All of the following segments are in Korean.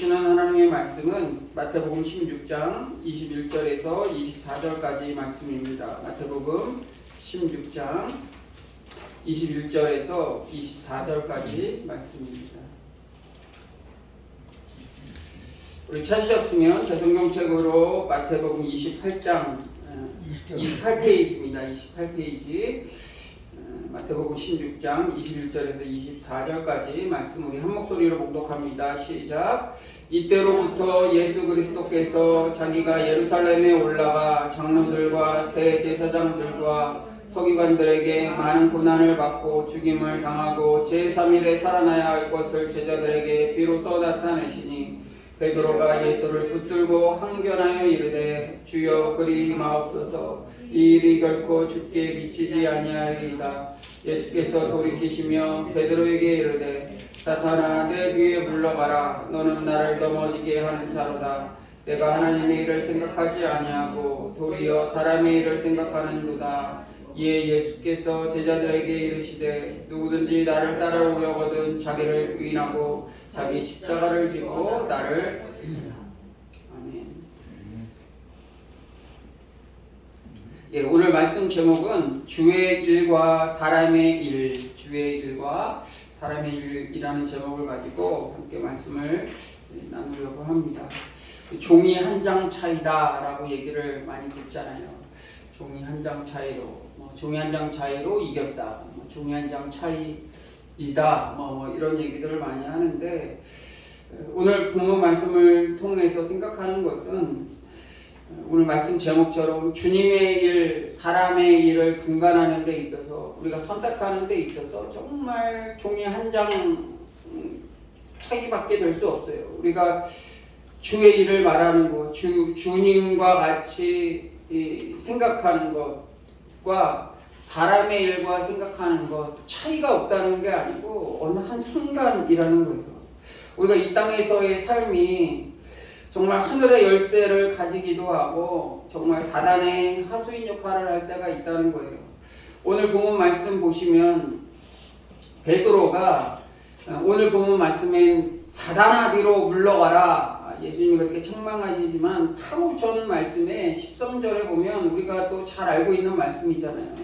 주시는 하나님의 말씀은 마태복음 16장 21절에서 24절까지 말씀입니다. 마태복음 16장 21절에서 24절까지 말씀입니다. 우리 찾으셨으면 제 성경책으로 마태복음 28장 28페이지입니다. 28페이지 마태복음 16장 21절에서 24절까지 말씀 우리 한 목소리로 봉독합니다. 시작. 이때로부터 예수 그리스도께서 자기가 예루살렘에 올라가 장로들과 대제사장들과 서기관들에게 많은 고난을 받고 죽임을 당하고 제3일에 살아나야 할 것을 제자들에게 비로소 나타내시니 베드로가 예수를 붙들고 항변하여 이르되 주여 그리 마옵소서 이 일이 결코 주께 미치지 아니하리이다. 예수께서 돌이키시며 베드로에게 이르되 사탄아 내 뒤에 물러가라. 너는 나를 넘어지게 하는 자로다. 내가 하나님의 일을 생각하지 아니하고 도리어 사람의 일을 생각하는도다. 이에 예수께서 제자들에게 이르시되 누구든지 나를 따라오려거든 자기를 부인하고 자기 십자가를 지고 나를 아멘. 예, 오늘 말씀 제목은 주의 일과 사람의 일, 주의 일과 사람의 일이라는 제목을 가지고 함께 말씀을 나누려고 합니다. 종이 한 장 차이다라고 얘기를 많이 듣잖아요. 종이 한 장 차이로, 종이 한 장 차이로 이겼다. 종이 한 장 차이이다. 이런 얘기들을 많이 하는데 오늘 본문 말씀을 통해서 생각하는 것은 오늘 말씀 제목처럼 주님의 일, 사람의 일을 분간하는 데 있어서 우리가 선택하는 데 있어서 정말 종이 한 장 차이밖에 될 수 없어요. 우리가 주의 일을 말하는 것, 주님과 같이 생각하는 것과 사람의 일과 생각하는 것 차이가 없다는 게 아니고 어느 한 순간이라는 거예요. 우리가 이 땅에서의 삶이 정말 하늘의 열쇠를 가지기도 하고 정말 사단의 하수인 역할을 할 때가 있다는 거예요. 오늘 본문 말씀 보시면 베드로가 오늘 본문 말씀엔 사단아 뒤로 물러가라. 예수님이 그렇게 책망하시지만 바로 전 말씀에 13절에 보면 우리가 또 잘 알고 있는 말씀이잖아요.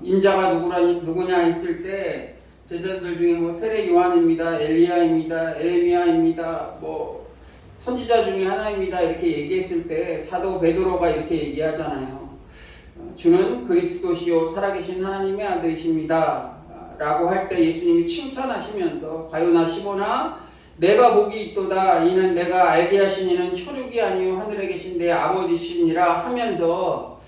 인자가 누구냐 했을 때 제자들 중에 세례 요한입니다, 엘리야입니다, 에레미야입니다, 선지자 중에 하나입니다 이렇게 얘기했을 때 사도 베드로가 이렇게 얘기하잖아요. 주는 그리스도시요 살아계신 하나님의 아들이십니다 라고 할 때 예수님이 칭찬하시면서 바요나 시모나 내가 복이 있도다. 이는 내가 알게 하신 이는 혈육이 아니요 하늘에 계신 내 아버지시니라 하면서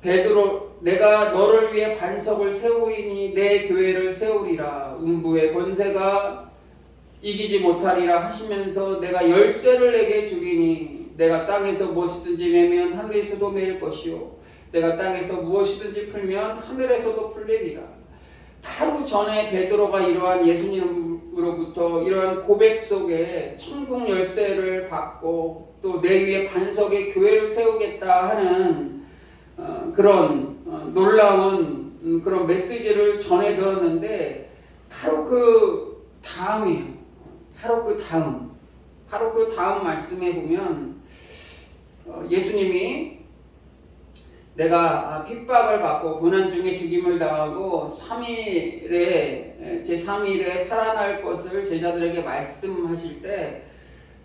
베드로 내가 너를 위해 반석을 세우리니 내 교회를 세우리라. 음부의 권세가 이기지 못하리라 하시면서 내가 열쇠를 내게 주리니 내가 땅에서 무엇이든지 매면 하늘에서도 매일 것이요 내가 땅에서 무엇이든지 풀면 하늘에서도 풀리리라. 바로 전에 베드로가 이러한 예수님으로부터 이러한 고백 속에 천국 열쇠를 받고 또 내 위에 반석의 교회를 세우겠다 하는 그런 놀라운 그런 메시지를 전해 들었는데 바로 그 다음이에요. 바로 그 다음 말씀에 보면 예수님이 내가 핍박을 받고 고난 중에 죽임을 당하고 제3일에 살아날 것을 제자들에게 말씀하실 때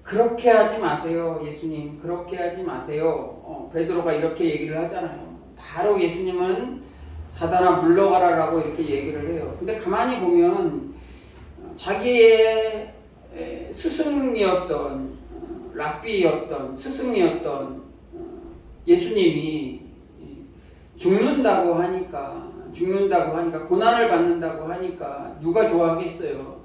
그렇게 하지 마세요. 예수님 그렇게 하지 마세요. 베드로가 이렇게 얘기를 하잖아요. 바로 예수님은 사단아 물러가라 라고 이렇게 얘기를 해요. 근데 가만히 보면 자기의 스승이었던 랍비였던 스승이었던 예수님이 죽는다고 하니까 고난을 받는다고 하니까 누가 좋아하겠어요?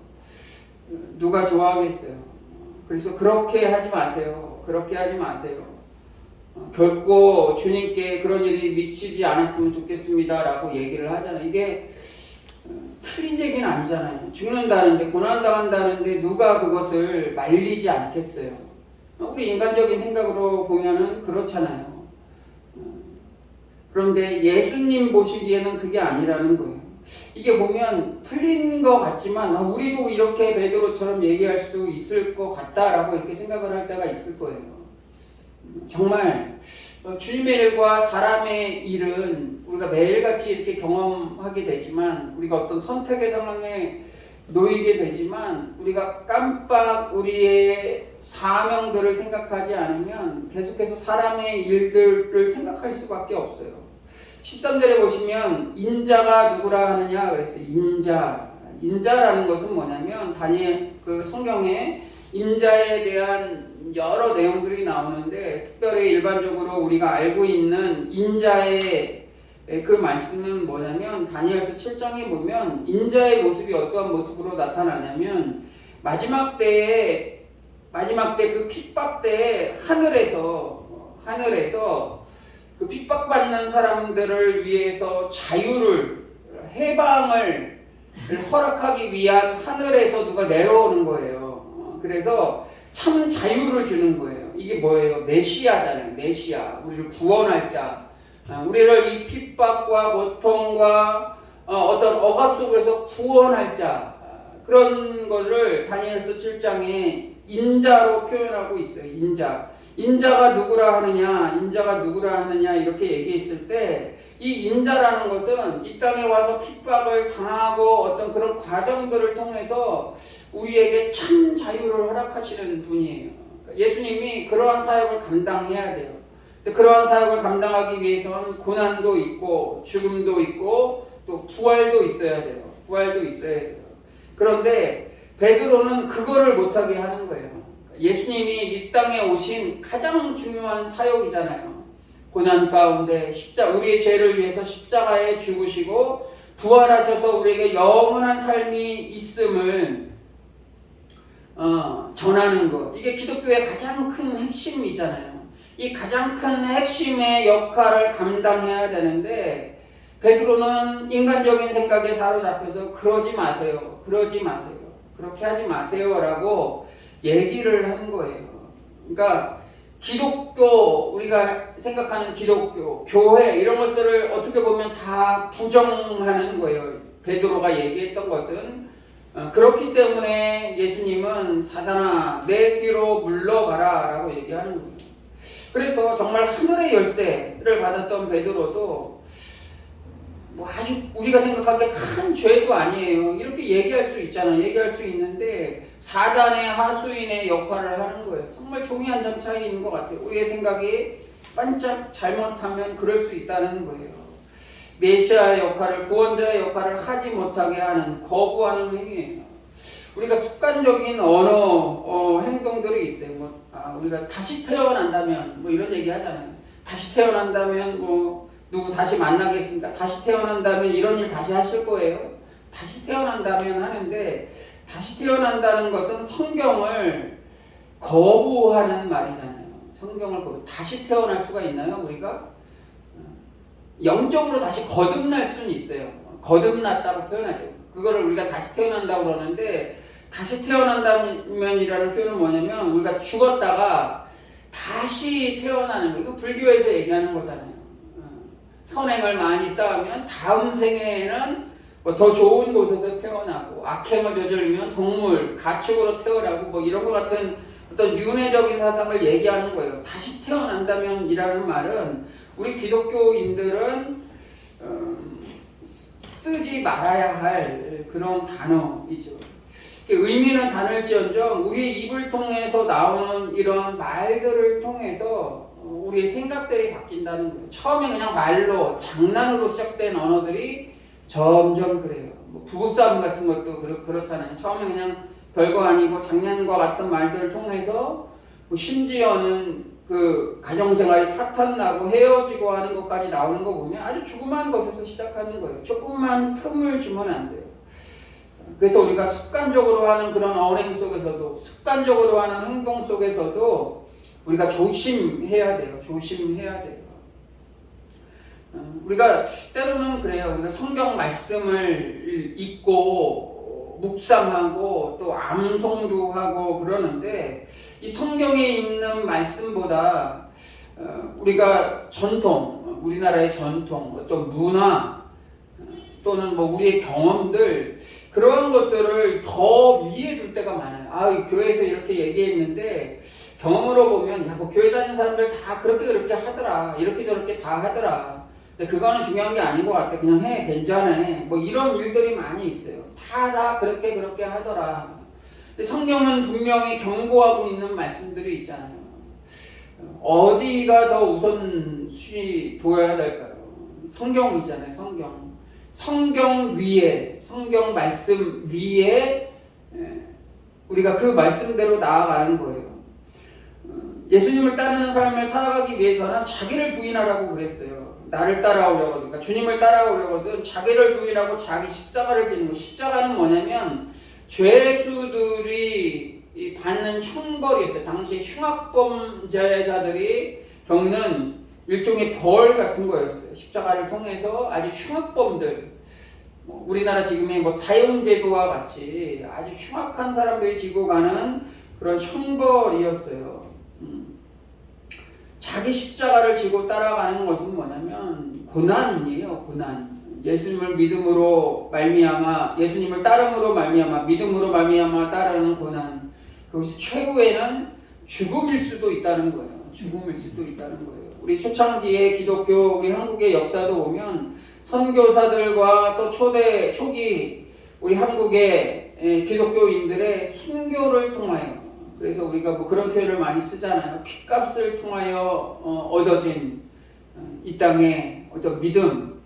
그래서 그렇게 하지 마세요. 결코 주님께 그런 일이 미치지 않았으면 좋겠습니다 라고 얘기를 하잖아요. 이게 틀린 얘기는 아니잖아요. 죽는다는데 고난당한다는데 누가 그것을 말리지 않겠어요. 우리 인간적인 생각으로 보면은 그렇잖아요. 그런데 예수님 보시기에는 그게 아니라는 거예요. 이게 보면 틀린 것 같지만 우리도 이렇게 베드로처럼 얘기할 수 있을 것 같다라고 이렇게 생각을 할 때가 있을 거예요. 정말 주님의 일과 사람의 일은 우리가 매일같이 이렇게 경험하게 되지만 우리가 어떤 선택의 상황에 놓이게 되지만 우리가 깜빡 우리의 사명들을 생각하지 않으면 계속해서 사람의 일들을 생각할 수밖에 없어요. 13절에 보시면 인자가 누구라 하느냐 그랬어요. 인자라는 것은 뭐냐면 다니엘 그 성경에 인자에 대한 여러 내용들이 나오는데 특별히 일반적으로 우리가 알고 있는 인자의 그 말씀은 뭐냐면 다니엘서 7장에 보면 인자의 모습이 어떠한 모습으로 나타나냐면 마지막 때에 그 핍박 때에 하늘에서 그 핍박받는 사람들을 위해서 자유를 해방을 허락하기 위한 하늘에서 누가 내려오는 거예요. 그래서 참 자유를 주는 거예요. 이게 뭐예요? 메시아잖아요. 메시아, 우리를 구원할 자, 우리를 이 핍박과 고통과 어떤 억압 속에서 구원할 자, 그런 거를 다니엘서 7장에 인자로 표현하고 있어요. 인자가 누구라 하느냐 이렇게 얘기했을 때 이 인자라는 것은 이 땅에 와서 핍박을 당하고 어떤 그런 과정들을 통해서 우리에게 참 자유를 허락하시는 분이에요. 예수님이 그러한 사역을 감당해야 돼요. 그러한 사역을 감당하기 위해서는 고난도 있고 죽음도 있고 또 부활도 있어야 돼요. 그런데 베드로는 그거를 못하게 하는 거예요. 예수님이 이 땅에 오신 가장 중요한 사역이잖아요. 고난 가운데 우리의 죄를 위해서 십자가에 죽으시고 부활하셔서 우리에게 영원한 삶이 있음을 전하는 것. 이게 기독교의 가장 큰 핵심이잖아요. 이 가장 큰 핵심의 역할을 감당해야 되는데 베드로는 인간적인 생각에 사로잡혀서 그러지 마세요. 그렇게 하지 마세요라고 얘기를 한 거예요. 그러니까 기독교, 우리가 생각하는 기독교, 교회 이런 것들을 어떻게 보면 다 부정하는 거예요. 베드로가 얘기했던 것은 그렇기 때문에 예수님은 사단아 내 뒤로 물러가라 라고 얘기하는 거예요. 그래서 정말 하늘의 열쇠를 받았던 베드로도 뭐 아주 우리가 생각하기에 큰 죄도 아니에요. 이렇게 얘기할 수 있잖아요. 얘기할 수 있는데 사단의 하수인의 역할을 하는 거예요. 정말 종이 한 장 차이 있는 것 같아요. 우리의 생각이 반짝 잘못하면 그럴 수 있다는 거예요. 메시아의 역할을, 구원자의 역할을 하지 못하게 하는, 거부하는 행위예요. 우리가 습관적인 언어, 행동들이 있어요. 우리가 다시 태어난다면, 이런 얘기 하잖아요. 다시 태어난다면, 누구 다시 만나겠습니까? 다시 태어난다면 이런 일 다시 하실 거예요? 다시 태어난다면 하는데, 다시 태어난다는 것은 성경을 거부하는 말이잖아요. 다시 태어날 수가 있나요, 우리가? 영적으로 다시 거듭날 수는 있어요. 거듭났다고 표현하죠. 그거를 우리가 다시 태어난다고 그러는데, 다시 태어난다면이라는 표현은 뭐냐면, 우리가 죽었다가 다시 태어나는 거. 이거 불교에서 얘기하는 거잖아요. 선행을 많이 쌓으면 다음 생애에는 더 좋은 곳에서 태어나고, 악행을 저지르면 동물, 가축으로 태어나고, 이런 것 같은 어떤 윤회적인 사상을 얘기하는 거예요. 다시 태어난다면 이라는 말은 우리 기독교인들은 쓰지 말아야 할 그런 단어이죠. 의미는 다를지언정 우리의 입을 통해서 나오는 이런 말들을 통해서 우리의 생각들이 바뀐다는 거예요. 처음에 그냥 말로, 장난으로 시작된 언어들이 점점 그래요. 부부싸움 같은 것도 그렇잖아요. 처음에 그냥 별거 아니고 장난과 같은 말들을 통해서 심지어는 그 가정생활이 파탄나고 헤어지고 하는 것까지 나오는 거 보면 아주 조그만 것에서 시작하는 거예요. 조금만 틈을 주면 안 돼요. 그래서 우리가 습관적으로 하는 그런 언행 속에서도, 습관적으로 하는 행동 속에서도 우리가 조심해야 돼요. 우리가 때로는 그래요. 우리가 성경 말씀을 읽고 묵상하고 또 암송도 하고 그러는데, 이 성경에 있는 말씀보다 우리가 우리나라의 전통, 어떤 문화, 또는 뭐 우리의 경험들 그러한 것들을 더 위에 둘 때가 많아요. 아, 교회에서 이렇게 얘기했는데 경험으로 보면 야, 뭐 교회 다니는 사람들 다 그렇게 하더라. 이렇게 저렇게 다 하더라. 근데 그거는 중요한 게 아닌 것 같아. 그냥 해, 괜찮아. 뭐 이런 일들이 많이 있어요. 다 그렇게 하더라. 근데 성경은 분명히 경고하고 있는 말씀들이 있잖아요. 어디가 더 우선시 둬야 될까요? 성경이잖아요. 성경 위에, 성경 말씀 위에 우리가 그 말씀대로 나아가는 거예요. 예수님을 따르는 삶을 살아가기 위해서는 자기를 부인하라고 그랬어요. 나를 따라오려거든, 그러니까 주님을 따라오려거든 자기를 부인하고 자기 십자가를 지는 거. 십자가는 뭐냐면 죄수들이 받는 형벌이었어요. 당시 흉악범죄자들이 겪는 일종의 벌 같은 거였어요. 십자가를 통해서 아주 흉악범들, 우리나라 지금의 뭐 사형제도와 같이 아주 흉악한 사람들이 지고 가는 그런 형벌이었어요. 자기 십자가를 지고 따라가는 것은 뭐냐면 고난이에요. 고난. 예수님을 믿음으로 말미암아, 예수님을 따름으로 말미암아, 믿음으로 말미암아 따르는 고난. 그것이 최후에는 죽음일 수도 있다는 거예요. 죽음일 수도 있다는 거예요. 우리 초창기의 기독교, 우리 한국의 역사도 보면 선교사들과 또 초기 우리 한국의 기독교인들의 순교를 통하여, 그래서 우리가 뭐 그런 표현을 많이 쓰잖아요. 핏값을 통하여 얻어진 이 땅의 어떤 믿음,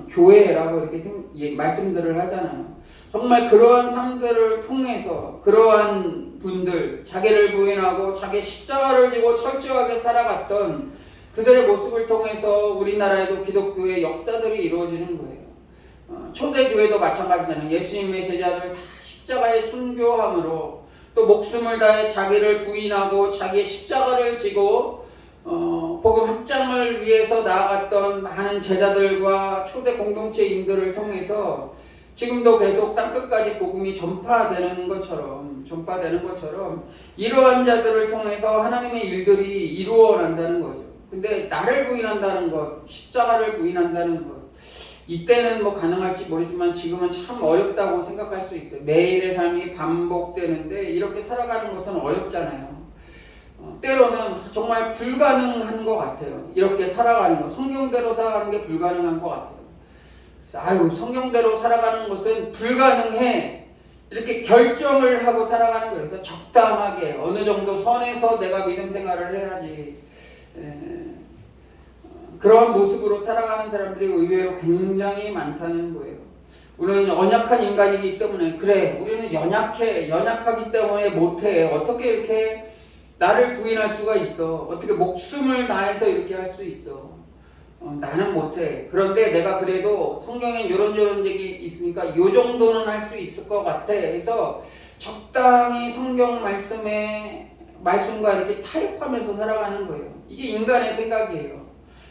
교회라고 이렇게 말씀들을 하잖아요. 정말 그러한 삶들을 통해서 그러한 분들, 자기를 부인하고 자기 십자가를 지고 철저하게 살아갔던 그들의 모습을 통해서 우리나라에도 기독교의 역사들이 이루어지는 거예요. 초대교회도 마찬가지잖아요. 예수님의 제자들 다 십자가에 순교함으로 또 목숨을 다해 자기를 부인하고 자기의 십자가를 지고 복음 확장을 위해서 나아갔던 많은 제자들과 초대 공동체인들을 통해서 지금도 계속 땅끝까지 복음이 전파되는 것처럼 이러한 자들을 통해서 하나님의 일들이 이루어난다는 거죠. 근데 나를 부인한다는 것, 십자가를 부인한다는 것, 이때는 뭐 가능할지 모르지만 지금은 참 어렵다고 생각할 수 있어요. 매일의 삶이 반복되는데 이렇게 살아가는 것은 어렵잖아요. 때로는 정말 불가능한 것 같아요. 이렇게 살아가는 거, 성경대로 살아가는 게 불가능한 것 같아요. 그래서 성경대로 살아가는 것은 불가능해. 이렇게 결정을 하고 살아가는 거예요. 그래서 적당하게 어느 정도 선에서 내가 믿음 생활을 해야지. 그런 모습으로 살아가는 사람들이 의외로 굉장히 많다는 거예요. 우리는 연약한 인간이기 때문에 그래, 우리는 연약하기 때문에 못해. 어떻게 이렇게 나를 부인할 수가 있어? 어떻게 목숨을 다해서 이렇게 할 수 있어? 나는 못해. 그런데 내가 그래도 성경에 이런 얘기 있으니까 요 정도는 할 수 있을 것 같아. 해서 적당히 성경 말씀과 이렇게 타협하면서 살아가는 거예요. 이게 인간의 생각이에요.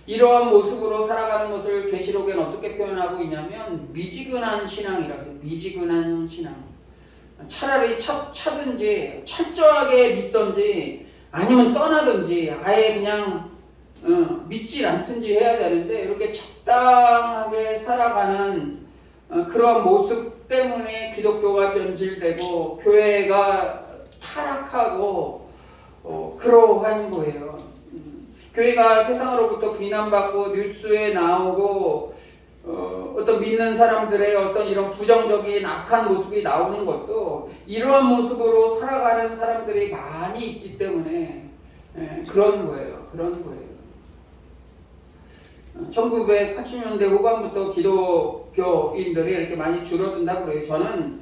이러한 모습으로 살아가는 것을 계시록에는 어떻게 표현하고 있냐면 미지근한 신앙이라고 해요. 미지근한 신앙. 차라리 차든지 철저하게 믿든지 아니면 떠나든지 아예 그냥 믿질 않든지 해야 되는데 이렇게 적당하게 살아가는 그러한 모습 때문에 기독교가 변질되고 교회가 타락하고 그러한 거예요. 교회가 세상으로부터 비난받고 뉴스에 나오고 어떤 믿는 사람들의 어떤 이런 부정적인 악한 모습이 나오는 것도 이러한 모습으로 살아가는 사람들이 많이 있기 때문에 그런 거예요. 1980년대 후반부터 기독교인들이 이렇게 많이 줄어든다고 그래요. 저는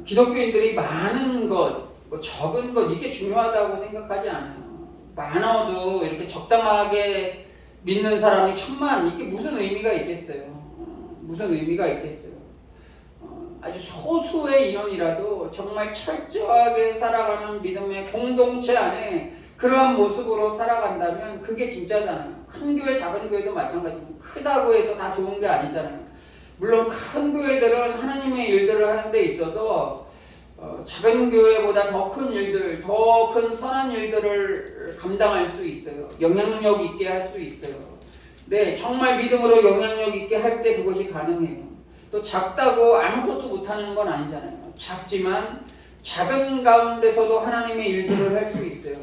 기독교인들이 많은 것, 뭐 적은 것 이게 중요하다고 생각하지 않아요. 많아도 이렇게 적당하게 믿는 사람이 1000만, 이게 무슨 의미가 있겠어요? 아주 소수의 인원이라도 정말 철저하게 살아가는 믿음의 공동체 안에 그러한 모습으로 살아간다면 그게 진짜잖아요. 큰 교회, 작은 교회도 마찬가지고 크다고 해서 다 좋은 게 아니잖아요. 물론 큰 교회들은 하나님의 일들을 하는 데 있어서 작은 교회보다 더 큰 일들, 더 큰 선한 일들을 감당할 수 있어요. 영향력 있게 할 수 있어요. 네, 정말 믿음으로 영향력 있게 할 때 그것이 가능해요. 또 작다고 아무것도 못하는 건 아니잖아요. 작지만 작은 가운데서도 하나님의 일들을 할 수 있어요.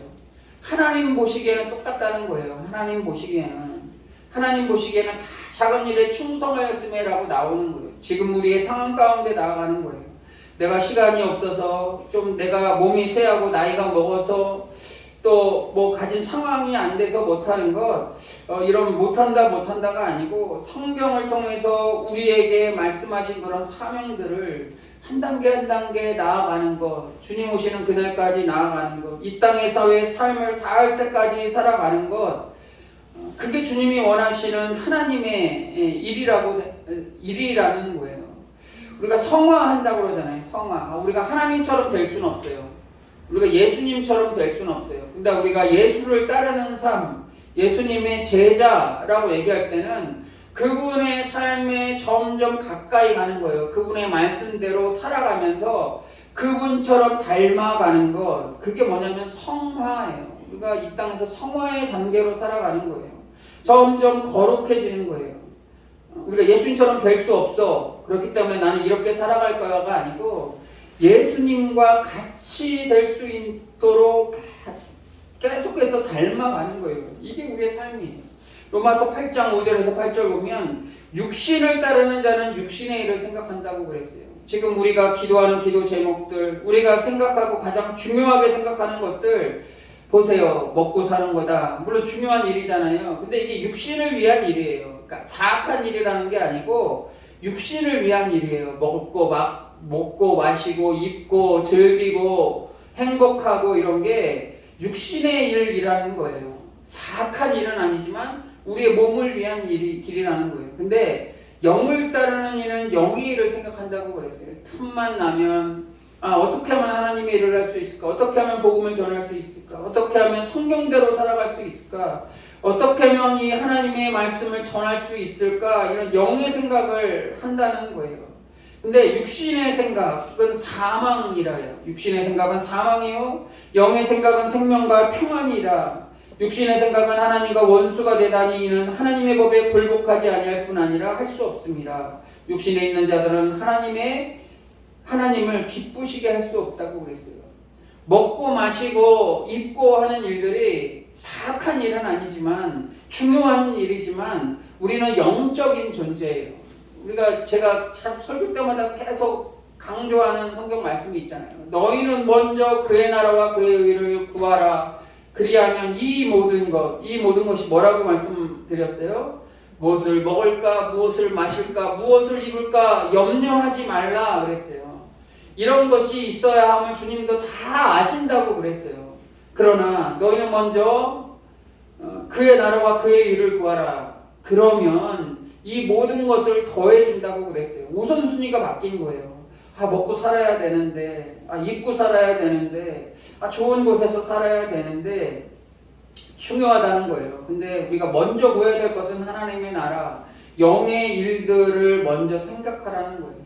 하나님 보시기에는 똑같다는 거예요. 하나님 보시기에는 다 작은 일에 충성하였음에라고 나오는 거예요. 지금 우리의 상황 가운데 나아가는 거예요. 내가 시간이 없어서, 좀 내가 몸이 쇠하고 나이가 먹어서 또 뭐 가진 상황이 안 돼서 못하는 것, 이런 못한다가 아니고 성경을 통해서 우리에게 말씀하신 그런 사명들을 한 단계 나아가는 것, 주님 오시는 그날까지 나아가는 것, 이 땅에서의 삶을 다할 때까지 살아가는 것, 그게 주님이 원하시는 하나님의 일이라는 거예요. 우리가 성화한다고 그러잖아요. 성화. 우리가 하나님처럼 될 수는 없어요. 우리가 예수님처럼 될 수는 없어요. 근데 우리가 예수를 따르는 삶, 예수님의 제자라고 얘기할 때는 그분의 삶에 점점 가까이 가는 거예요. 그분의 말씀대로 살아가면서 그분처럼 닮아가는 것, 그게 뭐냐면 성화예요. 우리가 이 땅에서 성화의 단계로 살아가는 거예요. 점점 거룩해지는 거예요. 우리가 예수님처럼 될 수 없어. 그렇기 때문에 나는 이렇게 살아갈 거야가 아니고 예수님과 같이 될 수 있도록 계속해서 닮아가는 거예요. 이게 우리의 삶이에요. 로마서 8장 5절에서 8절 보면 육신을 따르는 자는 육신의 일을 생각한다고 그랬어요. 지금 우리가 기도하는 기도 제목들, 우리가 생각하고 가장 중요하게 생각하는 것들 보세요. 먹고 사는 거다. 물론 중요한 일이잖아요. 근데 이게 육신을 위한 일이에요. 그러니까 사악한 일이라는 게 아니고 육신을 위한 일이에요. 먹고 마시고 입고 즐기고 행복하고 이런 게 육신의 일이라는 거예요. 사악한 일은 아니지만 우리의 몸을 위한 길이라는 거예요. 근데 영을 따르는 일은 영의 일을 생각한다고 그랬어요. 틈만 나면 어떻게 하면 하나님의 일을 할 수 있을까? 어떻게 하면 복음을 전할 수 있을까? 어떻게 하면 성경대로 살아갈 수 있을까? 어떻게 하면 이 하나님의 말씀을 전할 수 있을까? 이런 영의 생각을 한다는 거예요. 근데 육신의 생각은 사망이라요. 육신의 생각은 사망이요. 영의 생각은 생명과 평안이라. 육신의 생각은 하나님과 원수가 되다니 이는 하나님의 법에 굴복하지 아니할 뿐 아니라 할 수 없습니다. 육신에 있는 자들은 하나님을 기쁘시게 할 수 없다고 그랬어요. 먹고 마시고 입고 하는 일들이 사악한 일은 아니지만 중요한 일이지만 우리는 영적인 존재예요. 제가 참 설교 때마다 계속 강조하는 성경 말씀이 있잖아요. 너희는 먼저 그의 나라와 그의 의를 구하라. 그리하면 이 모든 것이 뭐라고 말씀드렸어요? 무엇을 먹을까, 무엇을 마실까, 무엇을 입을까 염려하지 말라 그랬어요. 이런 것이 있어야 함을 주님도 다 아신다고 그랬어요. 그러나 너희는 먼저 그의 나라와 그의 일을 구하라. 그러면 이 모든 것을 더해준다고 그랬어요. 우선순위가 바뀐 거예요. 먹고 살아야 되는데, 입고 살아야 되는데, 좋은 곳에서 살아야 되는데, 중요하다는 거예요. 근데 우리가 먼저 구해야 될 것은 하나님의 나라, 영의 일들을 먼저 생각하라는 거예요.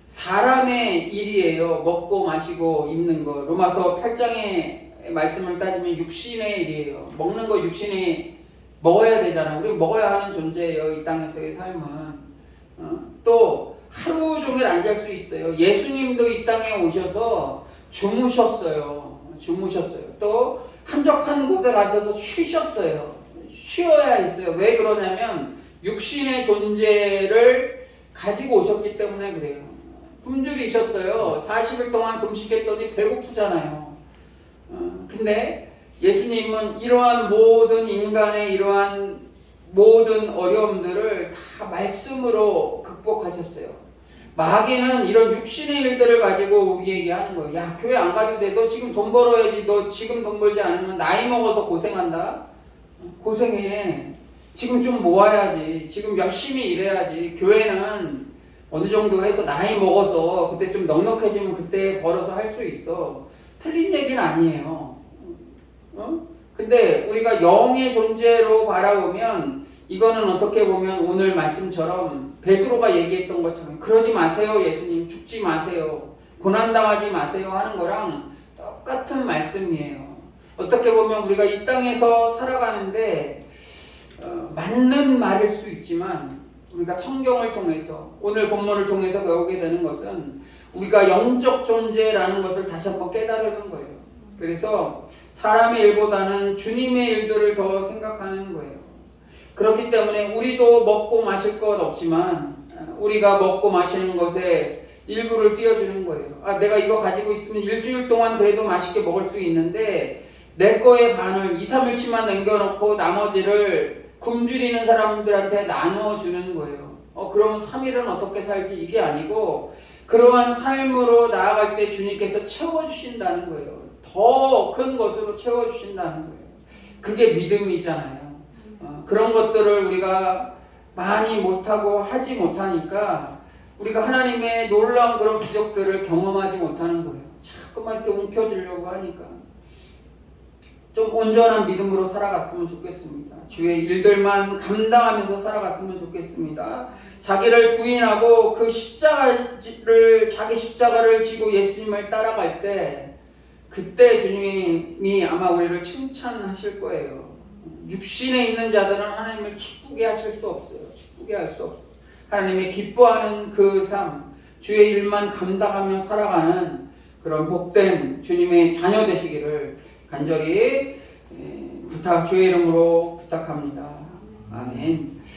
사람의 일이에요. 먹고 마시고 입는 거. 로마서 8장의 말씀을 따지면 육신의 일이에요. 먹는 거 육신이 먹어야 되잖아요. 우리 먹어야 하는 존재예요. 이 땅에서의 삶은. 또 하루 종일 안 잘 수 있어요. 예수님도 이 땅에 오셔서 주무셨어요. 또 한적한 곳에 가셔서 쉬셨어요. 쉬어야 했어요. 왜 그러냐면 육신의 존재를 가지고 오셨기 때문에 그래요. 굶주리셨어요. 40일 동안 금식했더니 배고프잖아요. 근데 예수님은 이러한 모든 인간의 이러한 모든 어려움들을 다 말씀으로 극복하셨어요. 마귀는 이런 육신의 일들을 가지고 우리에게 하는 거예요. 야, 교회 안 가도 돼. 너 지금 돈 벌어야지. 너 지금 돈 벌지 않으면 나이 먹어서 고생한다. 고생해. 지금 좀 모아야지. 지금 열심히 일해야지. 교회는 어느 정도 해서 나이 먹어서 그때 좀 넉넉해지면 그때 벌어서 할 수 있어. 틀린 얘기는 아니에요. 근데 우리가 영의 존재로 바라보면 이거는 어떻게 보면 오늘 말씀처럼 베드로가 얘기했던 것처럼 그러지 마세요. 예수님 죽지 마세요. 고난당하지 마세요 하는 거랑 똑같은 말씀이에요. 어떻게 보면 우리가 이 땅에서 살아가는데 맞는 말일 수 있지만 우리가 성경을 통해서 오늘 본문을 통해서 배우게 되는 것은 우리가 영적 존재라는 것을 다시 한번 깨달는 거예요. 그래서 사람의 일보다는 주님의 일들을 더 생각하는 거예요. 그렇기 때문에 우리도 먹고 마실 것 없지만 우리가 먹고 마시는 것에 일부를 띄워주는 거예요. 아, 내가 이거 가지고 있으면 일주일 동안 그래도 맛있게 먹을 수 있는데 내 거의 반을 2, 3일치만 남겨놓고 나머지를 굶주리는 사람들한테 나누어 주는 거예요. 그러면 3일은 어떻게 살지? 이게 아니고 그러한 삶으로 나아갈 때 주님께서 채워주신다는 거예요. 더 큰 것으로 채워주신다는 거예요. 그게 믿음이잖아요. 그런 것들을 우리가 많이 못하고 하지 못하니까 우리가 하나님의 놀라운 그런 기적들을 경험하지 못하는 거예요. 자꾸만 이렇게 움켜쥐려고 하니까 좀 온전한 믿음으로 살아갔으면 좋겠습니다. 주의 일들만 감당하면서 살아갔으면 좋겠습니다. 자기를 부인하고 그 자기 십자가를 지고 예수님을 따라갈 때 그때 주님이 아마 우리를 칭찬하실 거예요. 육신에 있는 자들은 하나님을 기쁘게 하실 수 없어요. 기쁘게 할 수 없어요. 하나님의 기뻐하는 그 삶, 주의 일만 감당하며 살아가는 그런 복된 주님의 자녀 되시기를 간절히 주의 이름으로 부탁합니다. 아멘.